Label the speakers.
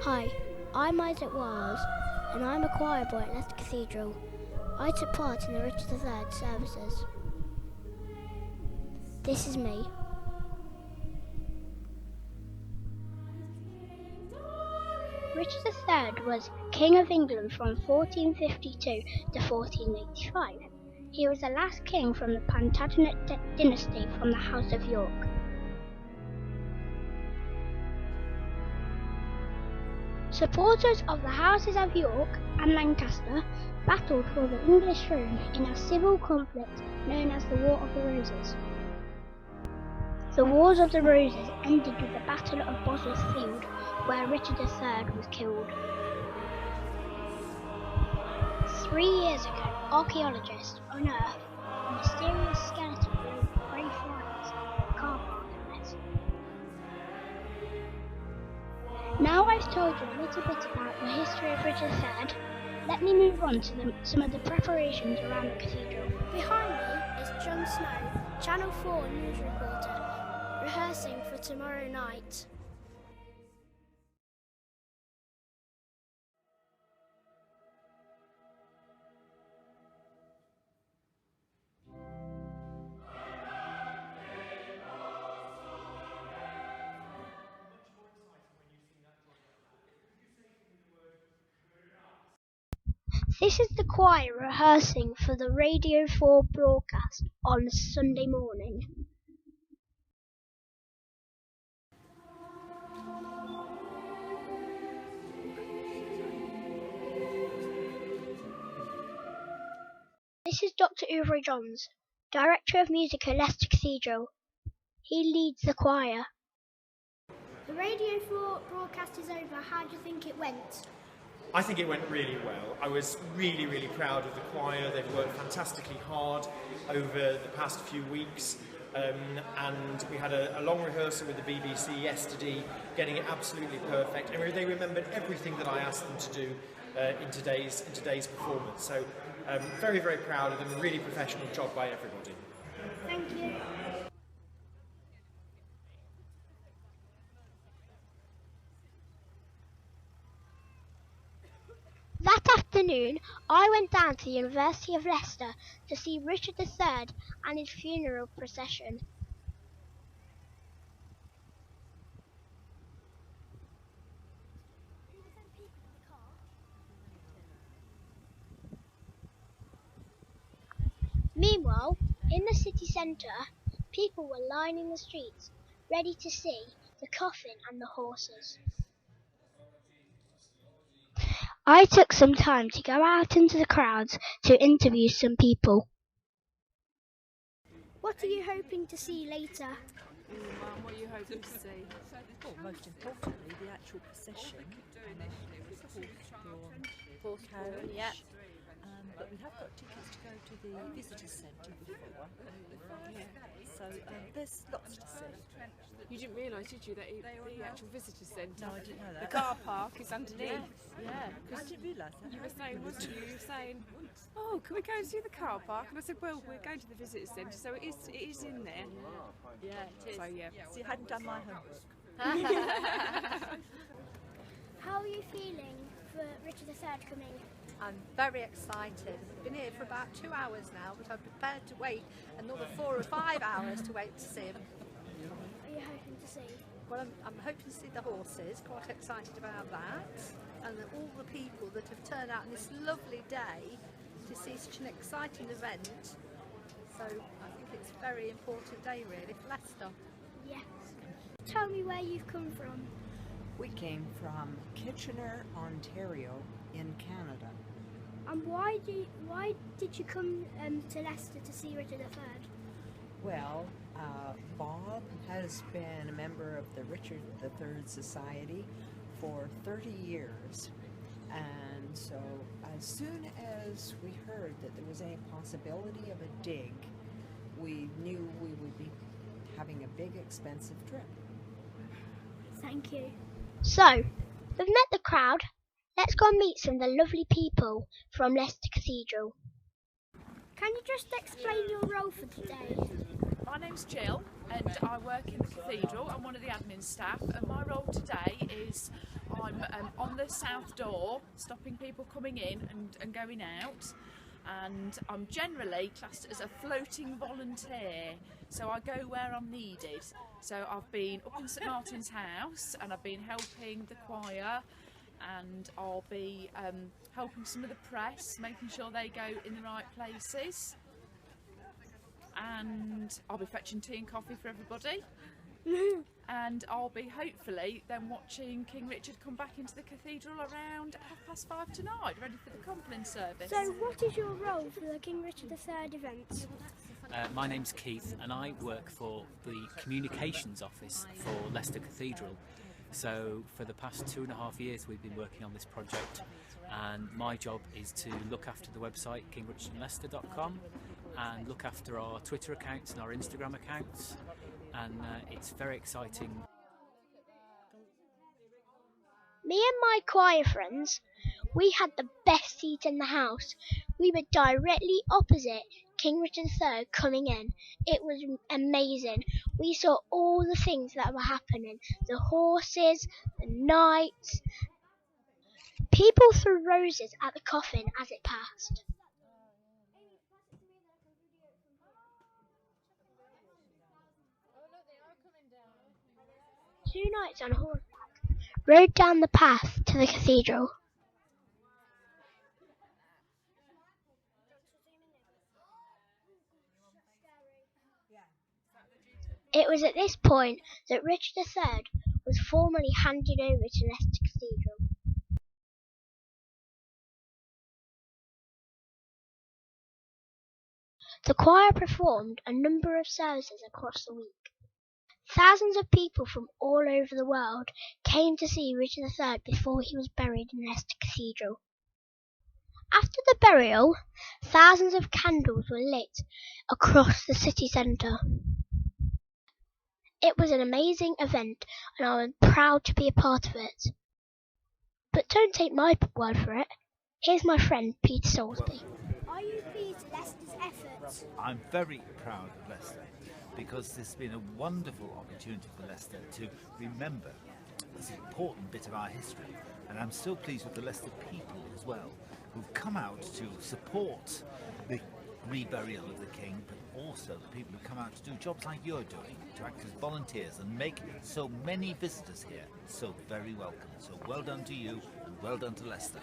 Speaker 1: Hi, I'm Wiles, and I'm a choirboy at Leicester Cathedral. I took part in the Richard III services. This is me. Richard III was King of England from 1452 to 1485. He was the last king from the Plantagenet dynasty from the House of York. Supporters of the Houses of York and Lancaster battled for the English throne in a civil conflict known as the War of the Roses. The Wars of the Roses ended with the Battle of Bosworth Field, where Richard III was killed. 3 years ago, archaeologists unearthed a mysterious skeleton below the Grey Friars car park in Leicester. Now I've told you a little bit about the history of Richard III, let me move on to some of the preparations around the cathedral. Behind me is Jon Snow, Channel 4 news reporter, rehearsing for tomorrow night. This is the choir rehearsing for the Radio 4 broadcast on Sunday morning. This is Dr. Uwe Johns, Director of Music at Leicester Cathedral. He leads the choir. The Radio 4 broadcast is over. How do you think it went?
Speaker 2: I think it went really well. I was really proud of the choir. They've worked fantastically hard over the past few weeks, and we had a long rehearsal with the BBC yesterday, getting it absolutely perfect, and they remembered everything that I asked them to do in today's performance. So very proud of them. A really professional job by everybody.
Speaker 1: Thank you. That afternoon, I went down to the University of Leicester to see Richard III and his funeral procession. Meanwhile, in the city centre, people were lining the streets, ready to see the coffin and the horses. I took some time to go out into the crowds to interview some people. What are you hoping to see later?
Speaker 3: What are you hoping to see?
Speaker 4: Well, most importantly, the actual procession. Horse carriage.
Speaker 3: Yep.
Speaker 4: But we have got tickets to go to the visitor centre before. So there's lots to see.
Speaker 3: You didn't realise, did you, that the actual visitor centre,
Speaker 4: No, I didn't know
Speaker 3: the
Speaker 4: that.
Speaker 3: car park is underneath?
Speaker 4: Yeah, I didn't realise that.
Speaker 3: You were saying, wasn't you? You were saying, oh, can we go and see the car park? And I said, well, we're going to the visitor centre, so it is in there.
Speaker 4: Yeah, it is.
Speaker 3: So, yeah.
Speaker 4: See, I hadn't done my homework.
Speaker 1: How are you feeling for Richard III coming?
Speaker 5: I'm very excited. I've been here for about 2 hours now, but I'm prepared to wait another 4 or 5 hours to wait to see him.
Speaker 1: What are you hoping to see?
Speaker 5: Well, I'm hoping to see the horses, quite excited about that, and all the people that have turned out on this lovely day to see such an exciting event. So I think it's a very important day really for Leicester.
Speaker 1: Yes. Tell me where you've come from.
Speaker 6: We came from Kitchener, Ontario in Canada.
Speaker 1: And why did you come to Leicester to see Richard III?
Speaker 6: Well, Bob has been a member of the Richard III Society for 30 years. And so as soon as we heard that there was any possibility of a dig, we knew we would be having a big expensive trip.
Speaker 1: Thank you. So, we've met the crowd. Let's go and meet some of the lovely people from Leicester Cathedral. Can you just explain your role for today?
Speaker 7: My name's Jill and I work in the cathedral. I'm one of the admin staff, and my role today is I'm on the south door, stopping people coming in and going out. And I'm generally classed as a floating volunteer, so I go where I'm needed. So I've been up in St Martin's House and I've been helping the choir, and I'll be helping some of the press, making sure they go in the right places, and I'll be fetching tea and coffee for everybody. And I'll be hopefully then watching King Richard come back into the cathedral around 5:30 tonight, ready for the Compline service.
Speaker 1: So what is your role for the King Richard III events?
Speaker 8: My name's Keith and I work for the communications office for Leicester Cathedral. So for the past 2.5 years we've been working on this project, and my job is to look after the website kingrichardleicester.com and look after our Twitter accounts and our Instagram accounts, and it's very exciting.
Speaker 1: Me and my choir friends, we had the best seat in the house. We were directly opposite King Richard III coming in. It was amazing. We saw all the things that were happening. The horses, the knights. People threw roses at the coffin as it passed. Two knights on horseback rode down the path to the cathedral. It was at this point that Richard III was formally handed over to Leicester Cathedral. The choir performed a number of services across the week. Thousands of people from all over the world came to see Richard III before he was buried in Leicester Cathedral. After the burial, thousands of candles were lit across the city centre. It was an amazing event and I was proud to be a part of it. But don't take my word for it. Here's my friend Peter Soulsby. Are you pleased with Leicester's efforts?
Speaker 9: I'm very proud of Leicester because this has been a wonderful opportunity for Leicester to remember this important bit of our history, and I'm so pleased with the Leicester people as well, who've come out to support the reburial of the King, but also the people who come out to do jobs like you're doing, to act as volunteers and make so many visitors here so very welcome. So well done to you and well done to Leicester.